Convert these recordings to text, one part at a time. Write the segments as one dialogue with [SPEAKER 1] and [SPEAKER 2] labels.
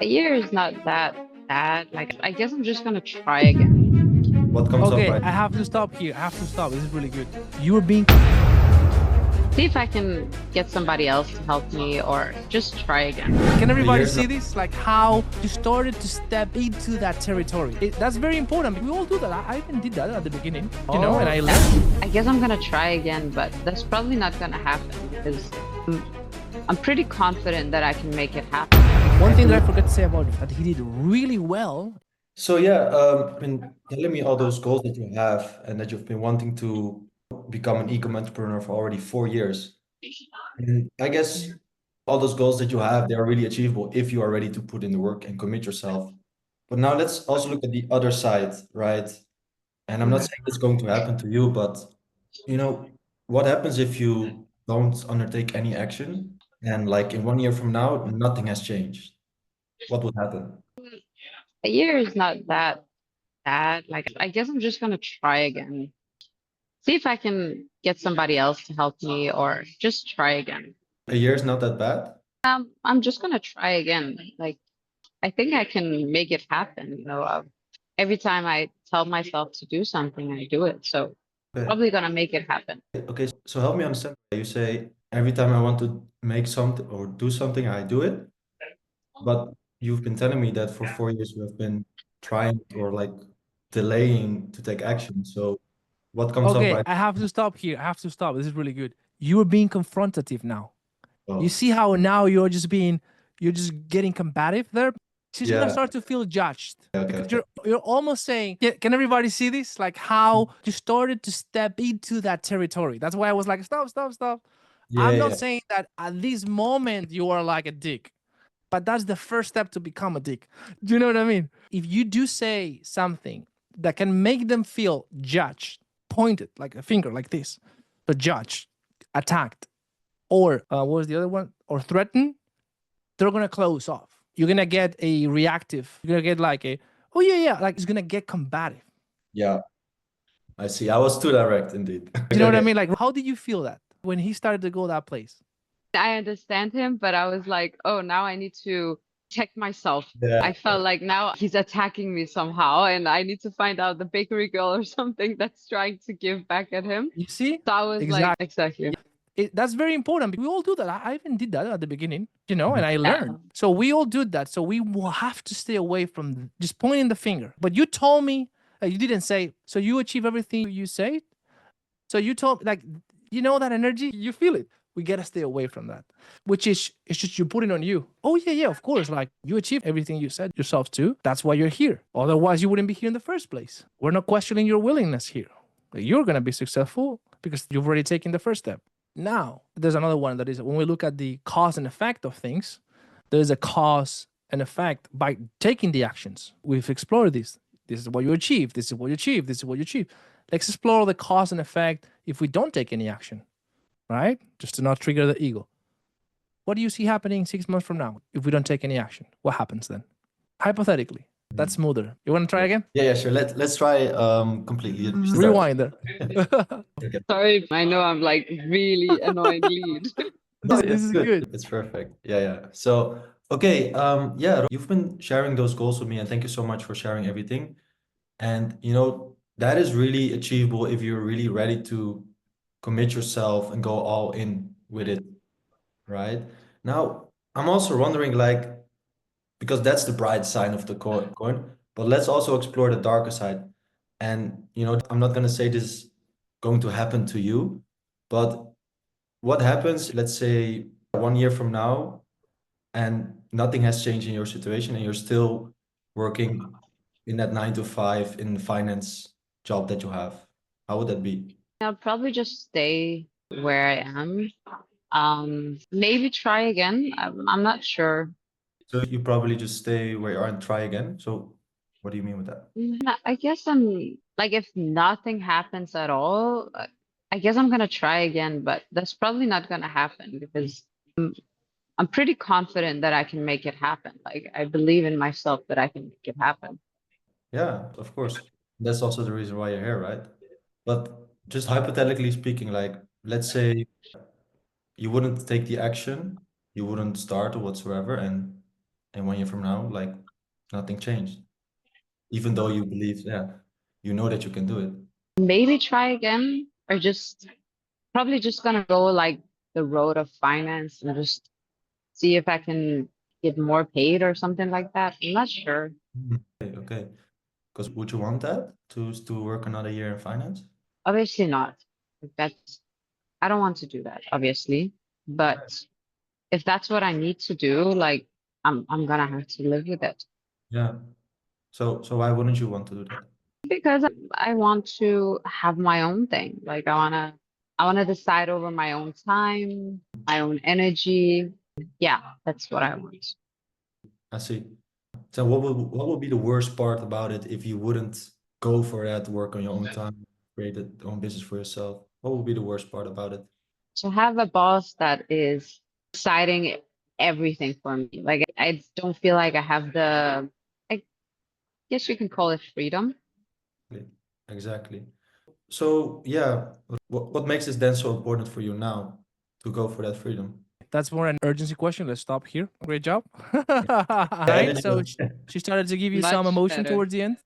[SPEAKER 1] A year is not that bad. Like, I guess I'm just gonna try again.
[SPEAKER 2] What comes up
[SPEAKER 3] Okay,
[SPEAKER 2] right?
[SPEAKER 3] I have to stop here. I have to stop. This is really good. You were being.
[SPEAKER 1] See if I can get somebody else to help me or just try again.
[SPEAKER 3] Can everybody
[SPEAKER 2] years
[SPEAKER 3] see this? Like how you started to step into that territory. That's very important. We all do that. I even did that at the beginning, and I learned.
[SPEAKER 1] I guess I'm gonna try again, but that's probably not gonna happen because I'm, I'm pretty confident that I can make it happen.
[SPEAKER 3] One thing that I forgot to say about it, that he did really well.
[SPEAKER 2] So yeah, you've been telling me all those goals that you have and that you've been wanting to become an e-com entrepreneur for already 4 years. And I guess all those goals that you have, they are really achievable if you are ready to put in the work and commit yourself. But now let's also look at the other side, right? And I'm not saying it's going to happen to you, but what happens if you don't undertake any action and like in 1 year from now, nothing has changed? What would happen?
[SPEAKER 1] A year is not that bad. Like, I guess I'm just gonna try again. See if I can get somebody else to help me or just try again.
[SPEAKER 2] A year is not that bad.
[SPEAKER 1] I'm just gonna try again. Like, I think I can make it happen. Every time I tell myself to do something, I do it. So
[SPEAKER 2] Okay.
[SPEAKER 1] probably gonna make it happen.
[SPEAKER 2] Okay, so help me understand. You say every time I want to make something or do something, I do it. But you've been telling me that for 4 years you have been trying or like delaying to take action. So what comes up
[SPEAKER 3] Okay,
[SPEAKER 2] right
[SPEAKER 3] I have to stop here. I have to stop. This is really good. You are being confrontative now. You
[SPEAKER 2] now?
[SPEAKER 3] see how now you're just getting combative there. She's gonna
[SPEAKER 2] Yeah.
[SPEAKER 3] start to feel judged
[SPEAKER 2] Okay,
[SPEAKER 3] because
[SPEAKER 2] okay.
[SPEAKER 3] you're almost saying, can everybody see this? Like how you started to step into that territory. That's why I was like, stop, stop, stop.
[SPEAKER 2] Yeah,
[SPEAKER 3] I'm not
[SPEAKER 2] yeah.
[SPEAKER 3] saying that at this moment you are like a dick, but that's the first step to become a dick. Do you know what I mean? If you do say something that can make them feel judged, pointed like a finger like this, but judged, attacked, or what was the other one? Or threatened, they're gonna close off. You're gonna get a reactive. You're gonna get like a, oh yeah, yeah, like it's gonna get combative.
[SPEAKER 2] Yeah, I see. I was too direct indeed.
[SPEAKER 3] You know what I
[SPEAKER 2] Okay.
[SPEAKER 3] mean? Like, how did you feel that when he started to go that place?
[SPEAKER 1] I understand him, but I was like, oh, now I need to check myself.
[SPEAKER 2] Yeah.
[SPEAKER 1] I felt like now he's attacking me somehow, and I need to find out the bakery girl or something that's trying to give back at him.
[SPEAKER 3] You see?
[SPEAKER 1] So I was like,
[SPEAKER 3] Exactly.
[SPEAKER 1] exactly.
[SPEAKER 3] That's very important. We all do that. I even did that at the beginning,
[SPEAKER 2] Mhm.
[SPEAKER 3] and I learned. So we all do that. So we will have to stay away from just pointing the finger. But you told me, you didn't say, so you achieve everything you say. So you told, like, that energy, you feel it. We got to stay away from that, which is, it's just you put it on you. Oh, yeah, yeah, of course. Like, you achieve everything you said yourself to. That's why you're here. Otherwise, you wouldn't be here in the first place. We're not questioning your willingness here. You're going to be successful because you've already taken the first step. Now, there's another one that is when we look at the cause and effect of things, there's a cause and effect by taking the actions. We've explored this. This is what you achieve. This is what you achieve. This is what you achieve. Let's explore the cause and effect if we don't take any action, right? Just to not trigger the ego. What do you see happening 6 months from now if we don't take any action? What happens then? Hypothetically, that's smoother. You want to try again?
[SPEAKER 2] Yeah, yeah, sure. Let's try completely. Start.
[SPEAKER 3] Rewind there.
[SPEAKER 2] Okay.
[SPEAKER 1] Sorry, I know I'm like really annoying lead.
[SPEAKER 3] This is good.
[SPEAKER 2] It's perfect. Yeah, yeah. So, okay, yeah, you've been sharing those goals with me, and thank you so much for sharing everything. And that is really achievable if you're really ready to commit yourself and go all in with it, right? Now, I'm also wondering, like, because that's the bright side of the coin, but let's also explore the darker side. And I'm not gonna say this is going to happen to you, but what happens, let's say 1 year from now, and nothing has changed in your situation, and you're still working in that 9 to 5 in finance job that you have? How would that be?
[SPEAKER 1] I'll probably just stay where I am. Maybe try again. I'm not sure.
[SPEAKER 2] So you probably just stay where you are and try again. So what do you mean with that?
[SPEAKER 1] I guess I'm like, if nothing happens at all, I guess I'm gonna try again, but that's probably not gonna happen because I'm pretty confident that I can make it happen. Like, I believe in myself that I can make it happen.
[SPEAKER 2] Yeah, of course. That's also the reason why you're here, right? But just hypothetically speaking, like, let's say you wouldn't take the action, you wouldn't start or whatsoever, and and 1 year from now, like nothing changed, even though you believe, yeah, you know that you can do it.
[SPEAKER 1] Maybe try again, or just probably just gonna go like the road of finance and just see if I can get more paid or something like that. I'm not sure.
[SPEAKER 2] Okay, okay. Because would you want that to work another year in finance?
[SPEAKER 1] Obviously not. Like that's I don't want to do that, obviously. But if that's what I need to do, like I'm gonna have to live with it.
[SPEAKER 2] Yeah. So why wouldn't you want to do that?
[SPEAKER 1] Because I want to have my own thing. Like I wanna decide over my own time, my own energy. Yeah, that's what I want.
[SPEAKER 2] I see. So what would be the worst part about it if you wouldn't go for that, work on your own time, create your own business for yourself? What would be the worst part about it?
[SPEAKER 1] To have a boss that is deciding everything for me. Like I don't feel like I have I guess you can call it freedom.
[SPEAKER 2] Exactly. So yeah, what makes this then so important for you now to go for that freedom?
[SPEAKER 3] That's more an urgency question. Let's stop here. Great job.
[SPEAKER 2] Yeah,
[SPEAKER 3] Right? So she started to give you some
[SPEAKER 1] Much
[SPEAKER 3] emotion
[SPEAKER 1] better.
[SPEAKER 3] towards the end,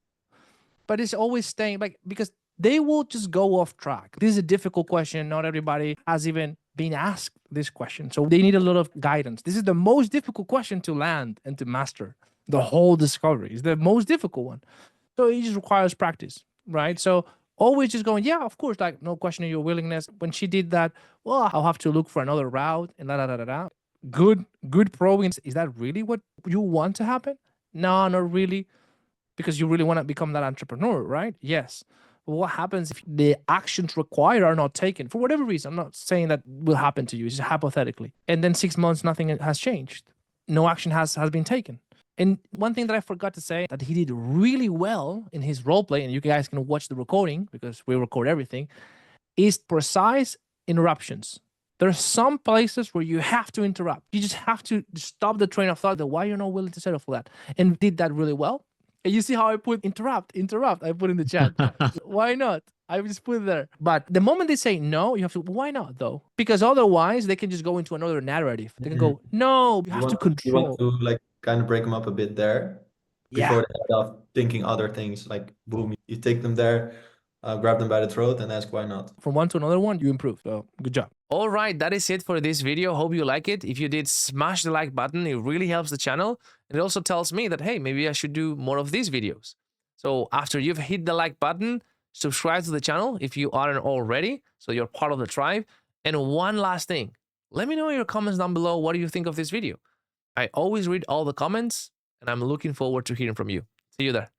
[SPEAKER 3] but it's always staying like because they will just go off track. This is a difficult question. Not everybody has even been asked this question. So they need a lot of guidance. This is the most difficult question to land and to master. The whole discovery is the most difficult one. So it just requires practice, right? So always just going, yeah, of course, like no questioning your willingness. When she did that, well, I'll have to look for another route and da da da da da. Good probing. Is that really what you want to happen? No, not really, because you really want to become that entrepreneur, right? Yes. But what happens if the actions required are not taken for whatever reason? I'm not saying that will happen to you, it's just hypothetically. And then 6 months, nothing has changed. No action has been taken. And one thing that I forgot to say that he did really well in his role play, and you guys can watch the recording because we record everything, is precise interruptions. There are some places where you have to interrupt. You just have to stop the train of thought. Why you're not willing to settle for that, and did that really well. And you see how I put interrupt. I put in the chat. Why not? I just put it there. But the moment they say no, you have to. Why not though? Because otherwise they can just go into another narrative. They can go, no, you have to
[SPEAKER 2] You want
[SPEAKER 3] control.
[SPEAKER 2] to like kind of break them up a bit there
[SPEAKER 3] Yeah.
[SPEAKER 2] before they head off thinking other things. Like boom, you take them there, grab them by the throat, and ask why not.
[SPEAKER 3] From one to another one, you improve. So good job. All right, that is it for this video. Hope you like it. If you did, smash the like button. It really helps the channel. And it also tells me that, hey, maybe I should do more of these videos. So after you've hit the like button, subscribe to the channel if you aren't already, so you're part of the tribe. And one last thing, let me know in your comments down below, what do you think of this video? I always read all the comments, and I'm looking forward to hearing from you. See you there.